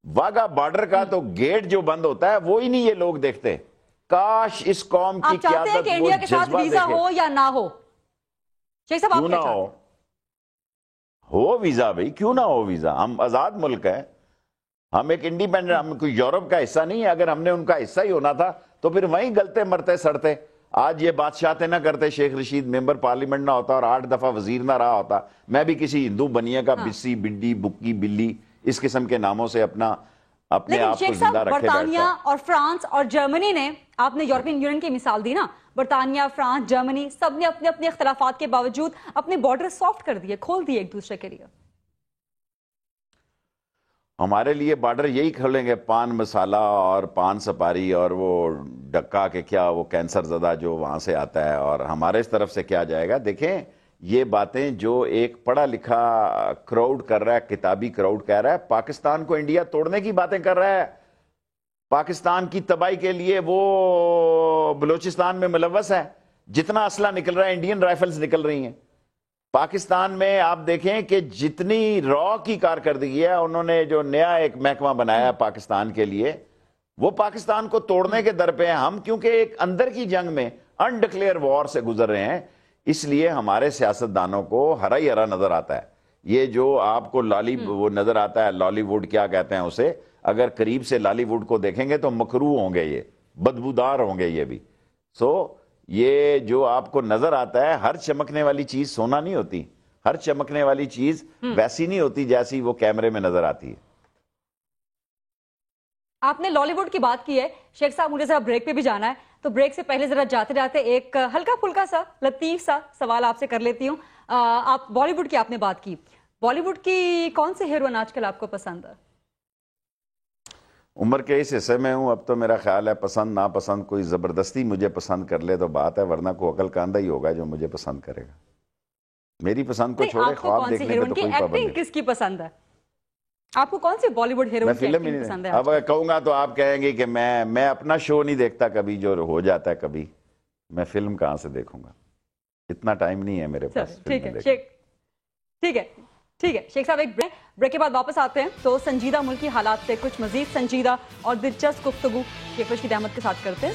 واگا بارڈر کا تو گیٹ جو بند ہوتا ہے وہی نہیں یہ لوگ دیکھتے. کاش اس قوم کی قیادت آپ چاہتے ہیں کہ انڈیا کے ساتھ ویزا ہو یا نہ ہو؟ شیخ صاحب کیوں نہ ہو ویزا بھائی, کیوں نہ ہو ویزا؟ ہم آزاد ملک ہے, ہم ایک انڈیپینڈنٹ, ہم کوئی یورپ کا حصہ نہیں ہے. اگر ہم نے ان کا حصہ ہی ہونا تھا تو پھر وہیں گلتے مرتے سڑتے. آج یہ بادشاہتے نہ کرتے, شیخ رشید ممبر پارلیمنٹ نہ ہوتا اور 8 دفعہ وزیر نہ رہا ہوتا, میں بھی کسی ہندو بنیے کا بسی بڈی بکی بلی اس قسم کے ناموں سے اپنے آپ کو زندہ رکھے بیٹھتا. برطانیہ اور فرانس اور جرمنی نے, آپ نے یورپین یونین کی مثال دی نا, برطانیہ, فرانس, جرمنی سب نے اپنے اپنے اختلافات کے باوجود اپنے بارڈر سافٹ کر دیے, کھول دیے ایک دوسرے کے لیے. ہمارے لیے بارڈر یہی کھولیں گے, پان مسالہ اور پان سپاری اور وہ ڈکا کے کیا وہ کینسر زدہ جو وہاں سے آتا ہے, اور ہمارے اس طرف سے کیا جائے گا. دیکھیں یہ باتیں جو ایک پڑھا لکھا کراؤڈ کر رہا ہے, کتابی کراؤڈ کہہ رہا ہے پاکستان کو انڈیا توڑنے کی باتیں کر رہا ہے, پاکستان کی تباہی کے لیے وہ بلوچستان میں ملوث ہے. جتنا اسلحہ نکل رہا ہے انڈین رائفلز نکل رہی ہیں پاکستان میں. آپ دیکھیں کہ جتنی را کی کارکردگی ہے, انہوں نے جو نیا ایک محکمہ بنایا ہے پاکستان کے لیے, وہ پاکستان کو توڑنے کے در پہ ہیں. ہم کیونکہ ایک اندر کی جنگ میں انڈکلیئر وار سے گزر رہے ہیں, اس لیے ہمارے سیاستدانوں کو ہرا ہی ہرا نظر آتا ہے. یہ جو آپ کو وہ نظر آتا ہے لالی ووڈ کیا کہتے ہیں اسے, اگر قریب سے لالی ووڈ کو دیکھیں گے تو مکروہ ہوں گے, یہ بدبودار ہوں گے یہ بھی. یہ جو آپ کو نظر آتا ہے, ہر چمکنے والی چیز سونا نہیں ہوتی, ہر چمکنے والی چیز ویسی نہیں ہوتی جیسی وہ کیمرے میں نظر آتی ہے. آپ نے لالی ووڈ کی بات کی ہے شیخ صاحب, مجھے ذرا بریک پہ بھی جانا ہے, تو بریک سے پہلے ذرا جاتے جاتے ایک ہلکا پھلکا سا لطیف سا سوال آپ سے کر لیتی ہوں. آپ بالی ووڈ کی آپ نے بات کی, بالی ووڈ کی کون سے ہیروئن آج کل آپ کو پسند ہے؟ عمر کے اس حصے میں ہوں, اب تو میرا خیال ہے پسند ناپسند کوئی زبردستی مجھے پسند کر لے تو بات ہے, ورنہ کو عقل کاندہ ہی ہوگا جو مجھے پسند کرے گا. میری پسند کو چھوڑے, خواب دیکھنے پہ تو کوئی پابند نہیں. کس کی پسند ہے آپ کو؟ کون سی بالی ووڈ ہیروئن کی ایکٹنگ پسند ہے؟ اب کہوں گا تو آپ کہیں گے کہ میں اپنا شو نہیں دیکھتا, کبھی جو ہو جاتا ہے کبھی, میں فلم کہاں سے دیکھوں گا, اتنا ٹائم نہیں ہے میرے پاس. ٹھیک ہے شیخ صاحب, ایک بریک کے بعد واپس آتے ہیں تو سنجیدہ ملکی حالات سے کچھ مزید سنجیدہ اور دلچسپ گفتگو شیخ رشید احمد کے ساتھ کرتے ہیں.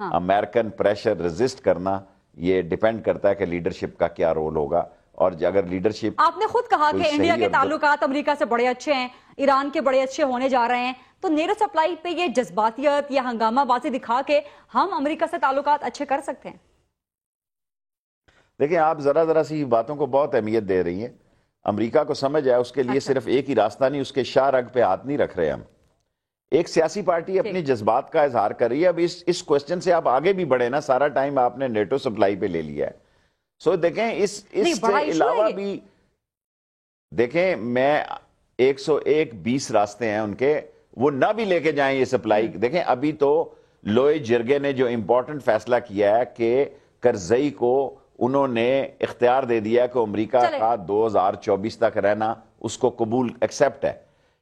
امریکن پریشر ریزسٹ کرنا یہ ڈیپینڈ کرتا ہے کہ لیڈرشپ کا کیا رول ہوگا. اور اگر لیڈرشپ, آپ نے خود کہا کہ انڈیا کے تعلقات امریکہ سے بڑے اچھے ہیں, ایران کے بڑے اچھے ہونے جا رہے ہیں, تو نیرو سپلائی پہ یہ جذباتیت یا ہنگامہ بازی دکھا کے ہم امریکہ سے تعلقات اچھے کر سکتے ہیں؟ دیکھیں, آپ ذرا سی باتوں کو بہت اہمیت دے رہی ہیں. امریکہ کو سمجھ ہے اس کے لیے صرف ایک ہی راستہ نہیں, اس کے شاہ رگ پہ ہاتھ نہیں رکھ رہے ہم. ایک سیاسی پارٹی اپنی جذبات کا اظہار کر رہی ہے. اب اس کوسچن سے آپ آگے بھی بڑھے نا, سارا ٹائم آپ نے نیٹو سپلائی پہ لے لیا ہے. سو دیکھیں اس سے علاوہ بھی دیکھیں, میں 101 راستے ہیں ان کے, وہ نہ بھی لے کے جائیں یہ سپلائی. دیکھیں ابھی تو لوئے جرگے نے جو امپورٹنٹ فیصلہ کیا ہے کہ کرزئی کو انہوں نے اختیار دے دیا کہ امریکہ کا 2024 تک رہنا اس کو قبول ایکسپٹ ہے.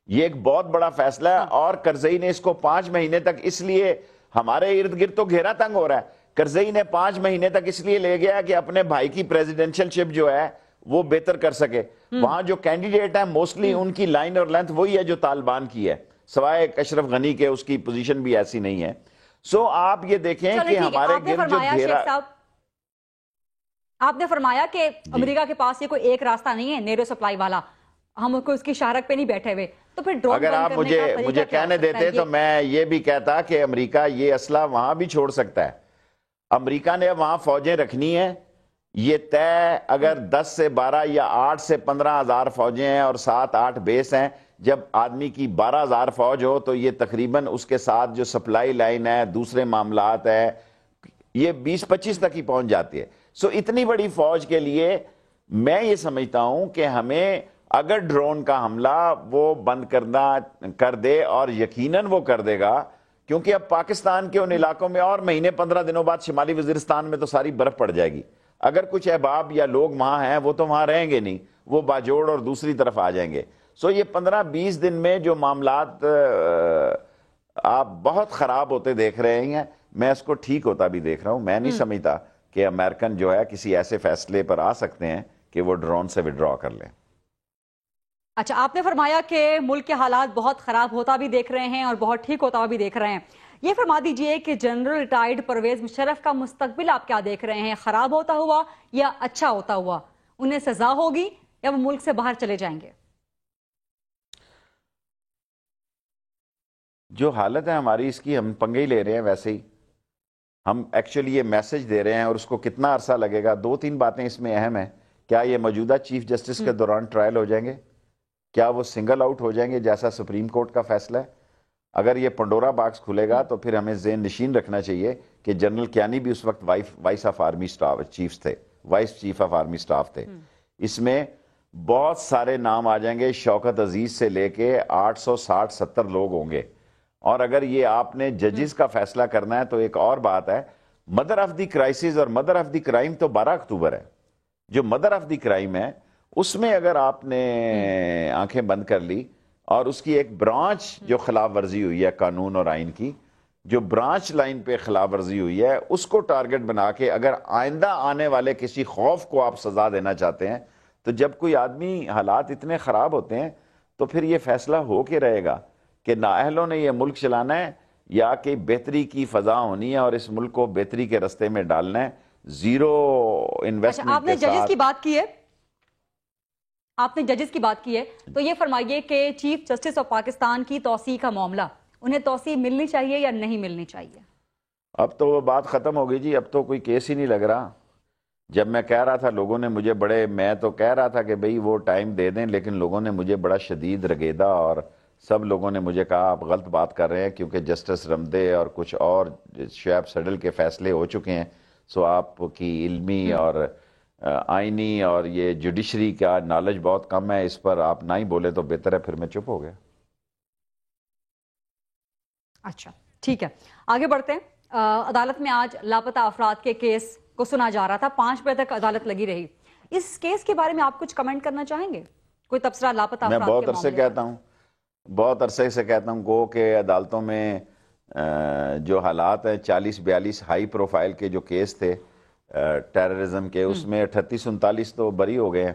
یہ ایک بہت بڑا فیصلہ ہے. اور کرزئی نے اس کو 5 مہینے تک, اس لیے ہمارے ارد گرد تو گھیرا تنگ ہو رہا ہے, کرزئی نے 5 مہینے تک اس لیے لے گیا کہ اپنے بھائی کی پریزیڈنشل شپ جو ہے وہ بہتر کر سکے. وہاں جو کینڈیڈیٹ ہیں موسٹلی ان کی لائن اور لینتھ وہی ہے جو طالبان کی ہے, سوائے اشرف غنی کے, اس کی پوزیشن بھی ایسی نہیں ہے. سو آپ یہ دیکھیں کہ ہمارے گرد جو گھیرا, آپ نے فرمایا کہ امریکہ کے پاس یہ کوئی ایک راستہ نہیں ہے نیرو سپلائی والا, ہم کو اس کی شارک پہ نہیں بیٹھے ہوئے. تو پھر اگر آپ مجھے کہنے دیتے تو میں یہ بھی کہتا کہ امریکہ یہ اسلحہ وہاں بھی چھوڑ سکتا ہے. امریکہ نے وہاں فوجیں رکھنی ہیں, یہ طے اگر 10 سے 12 یا 8 سے 15 ہزار فوجیں ہیں اور 7-8 بیس ہیں, جب آدمی کی 12,000 فوج ہو تو یہ تقریباً اس کے ساتھ جو سپلائی لائن ہے, دوسرے معاملات ہے, یہ 20-25 تک ہی پہنچ جاتی ہے. سو اتنی بڑی فوج کے لیے میں یہ سمجھتا ہوں کہ ہمیں اگر ڈرون کا حملہ وہ بند کر دے, اور یقیناً وہ کر دے گا, کیونکہ اب پاکستان کے ان علاقوں میں اور مہینے 15 دنوں بعد شمالی وزیرستان میں تو ساری برف پڑ جائے گی. اگر کچھ احباب یا لوگ وہاں ہیں وہ تو وہاں رہیں گے نہیں, وہ باجوڑ اور دوسری طرف آ جائیں گے. سو یہ 15-20 دن میں جو معاملات آپ بہت خراب ہوتے دیکھ رہے ہیں, میں اس کو ٹھیک ہوتا بھی دیکھ رہا ہوں. میں نہیں سمجھتا کہ امریکن جو ہے کسی ایسے فیصلے پر آ سکتے ہیں کہ وہ ڈرون سے وڈرا کر لیں. اچھا, آپ نے فرمایا کہ ملک کے حالات بہت خراب ہوتا بھی دیکھ رہے ہیں اور بہت ٹھیک ہوتا بھی دیکھ رہے ہیں. یہ فرما دیجئے کہ جنرل ریٹائرڈ پرویز مشرف کا مستقبل آپ کیا دیکھ رہے ہیں, خراب ہوتا ہوا یا اچھا ہوتا ہوا؟ انہیں سزا ہوگی یا وہ ملک سے باہر چلے جائیں گے؟ جو حالت ہے ہماری اس کی ہم پنگے ہی لے رہے ہیں. ویسے ہی ہم ایکچولی یہ میسج دے رہے ہیں, اور اس کو کتنا عرصہ لگے گا. 2-3 باتیں اس میں اہم ہیں. کیا یہ موجودہ چیف جسٹس کے دوران ٹرائل ہو جائیں گے؟ کیا وہ سنگل آؤٹ ہو جائیں گے جیسا سپریم کورٹ کا فیصلہ ہے؟ اگر یہ پنڈورا باکس کھلے گا تو پھر ہمیں ذہن نشین رکھنا چاہیے کہ جنرل کیانی بھی اس وقت vice of army staff chief تھے, vice chief of army staff تھے. اس میں بہت سارے نام آ جائیں گے, شوکت عزیز سے لے کے 860-70 لوگ ہوں گے. اور اگر یہ آپ نے ججز کا فیصلہ کرنا ہے تو ایک اور بات ہے, مدر آف دی کرائسس اور مدر آف دی کرائم تو 12 اکتوبر ہے. جو مدر آف دی کرائم ہے اس میں اگر آپ نے آنکھیں بند کر لی اور اس کی ایک برانچ جو خلاف ورزی ہوئی ہے قانون اور آئین کی, جو برانچ لائن پہ خلاف ورزی ہوئی ہے, اس کو ٹارگٹ بنا کے اگر آئندہ آنے والے کسی خوف کو آپ سزا دینا چاہتے ہیں, تو جب کوئی آدمی حالات اتنے خراب ہوتے ہیں تو پھر یہ فیصلہ ہو کے رہے گا کہ نااہلوں نے یہ ملک چلانا ہے یا کہ بہتری کی فضا ہونی ہے اور اس ملک کو بہتری کے رستے میں ڈالنا ہے زیرو انویسٹمنٹ. آپ نے ججز کی بات کی ہے, آپ نے ججز کی بات کی ہے, تو یہ فرمائیے کہ چیف جسٹس آف پاکستان کی توسیع کا معاملہ, انہیں توسیع ملنی چاہیے یا نہیں ملنی چاہیے؟ اب تو وہ بات ختم ہو گئی جی, اب تو کوئی کیس ہی نہیں لگ رہا. جب میں کہہ رہا تھا لوگوں نے مجھے میں تو کہہ رہا تھا کہ بھئی وہ ٹائم دے دیں, لیکن لوگوں نے مجھے بڑا شدید رگیدا اور سب لوگوں نے مجھے کہا آپ غلط بات کر رہے ہیں کیونکہ جسٹس رمدے اور کچھ اور شعیب سڈل کے فیصلے ہو چکے ہیں, سو آپ کی علمی اور آئینی اور یہ جوڈیشری کا نالج بہت کم ہے, اس پر آپ نہ ہی بولے تو بہتر ہے. پھر میں چپ ہو گیا. اچھا ٹھیک ہے, آگے بڑھتے ہیں. عدالت میں آج لاپتہ افراد کے کیس کو سنا جا رہا تھا, 5 بجے تک عدالت لگی رہی. اس کیس کے بارے میں آپ کچھ کمنٹ کرنا چاہیں گے؟ کوئی تبصرہ لاپتہ افراد کے میں بہت عرصے سے کہتا ہوں گو کہ عدالتوں میں جو حالات ہیں 40-42 ہائی پروفائل کے جو کیس تھے ٹیررزم کے, اس میں 38-39 تو بری ہو گئے ہیں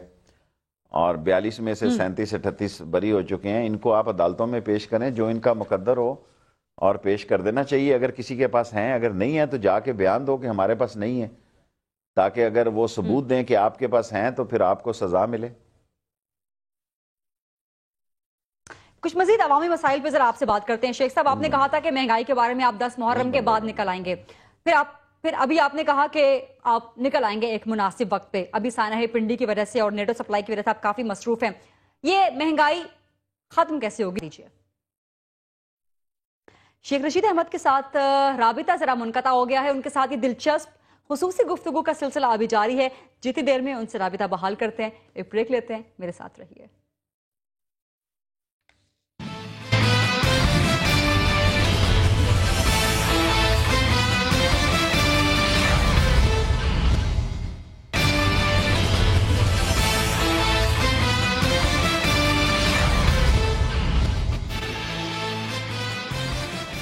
اور 42 میں سے 37-38 بری ہو چکے ہیں. ان کو آپ عدالتوں میں پیش کریں, جو ان کا مقدر ہو اور پیش کر دینا چاہیے اگر کسی کے پاس ہیں. اگر نہیں ہے تو جا کے بیان دو کہ ہمارے پاس نہیں ہے, تاکہ اگر وہ ثبوت دیں کہ آپ کے پاس ہیں تو پھر آپ کو سزا ملے. کچھ مزید عوامی مسائل پہ ذرا آپ سے بات کرتے ہیں. شیخ صاحب آپ نے کہا تھا کہ مہنگائی کے بارے میں آپ 10 محرم کے بعد نکل آئیں گے, پھر ابھی آپ نے کہا کہ آپ نکل آئیں گے ایک مناسب وقت پہ. ابھی سانحہ پنڈی کی وجہ سے اور نیٹو سپلائی کی وجہ سے آپ کافی مصروف ہیں. یہ مہنگائی ختم کیسے ہوگی؟ شیخ رشید احمد کے ساتھ رابطہ ذرا منقطع ہو گیا ہے. ان کے ساتھ یہ دلچسپ خصوصی گفتگو کا سلسلہ ابھی جاری ہے. جتنی دیر میں ان سے رابطہ بحال کرتے ہیں ایک بریک لیتے ہیں. میرے ساتھ رہیے.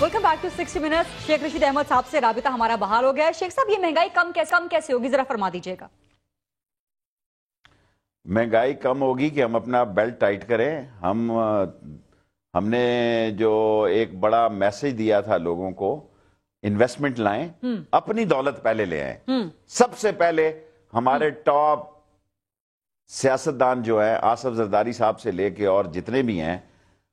Welcome back to 60 minutes. Sheikh Rashid Ahmad صاحب سے رابطہ ہمارا بحال ہو گیا ہے. شیخ صاحب یہ مہنگائی کم کیسے ہوگی ذرا فرما دیجیے گا. مہنگائی کم ہوگی کہ ہم اپنا بیلٹ ٹائٹ کریں. ہم نے جو ایک بڑا میسج دیا تھا لوگوں کو, انویسٹمنٹ لائیں, اپنی دولت پہلے لے آئیں. سب سے پہلے ہمارے ٹاپ سیاستدان جو ہیں آصف زرداری صاحب سے لے کے اور جتنے بھی ہیں,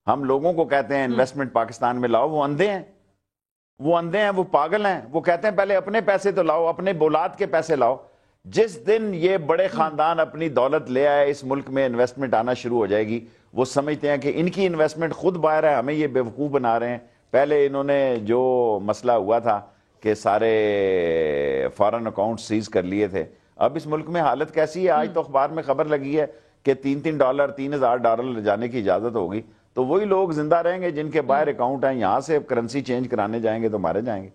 ہم لوگوں کو کہتے ہیں انویسٹمنٹ پاکستان میں لاؤ. وہ اندھے ہیں, وہ پاگل ہیں. وہ کہتے ہیں پہلے اپنے پیسے تو لاؤ, اپنے بولاد کے پیسے لاؤ. جس دن یہ بڑے خاندان اپنی دولت لے آئے اس ملک میں انویسٹمنٹ آنا شروع ہو جائے گی. وہ سمجھتے ہیں کہ ان کی انویسٹمنٹ خود باہر ہے, ہمیں یہ بیوقوف بنا رہے ہیں. پہلے انہوں نے جو مسئلہ ہوا تھا کہ سارے فارن اکاؤنٹ سیز کر لیے تھے. اب اس ملک میں حالت کیسی ہے؟ آج تو اخبار میں خبر لگی ہے کہ $3,000 $3,000 لے جانے کی اجازت ہوگی. تو وہی لوگ زندہ رہیں گے جن کے باہر اکاؤنٹ ہیں. یہاں سے کرنسی چینج کرانے جائیں گے تو مارے جائیں گے.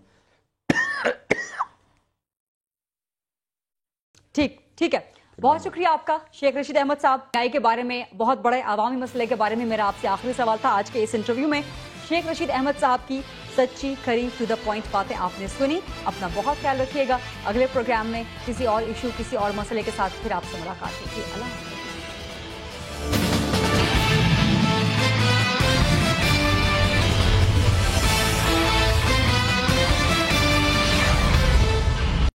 ٹھیک ہے. بہت شکریہ آپ کا شیخ رشید احمد صاحب. مہنگائی کے بارے میں, بہت بڑے عوامی مسئلے کے بارے میں میرا آپ سے آخری سوال تھا آج کے اس انٹرویو میں. شیخ رشید احمد صاحب کی سچی کھری ٹو دا پوائنٹ باتیں آپ نے سنی. اپنا بہت خیال رکھیے گا. اگلے پروگرام میں کسی اور ایشو, کسی اور مسئلے کے ساتھ پھر آپ سے ملاقات ہوگی. اللہ حافظ.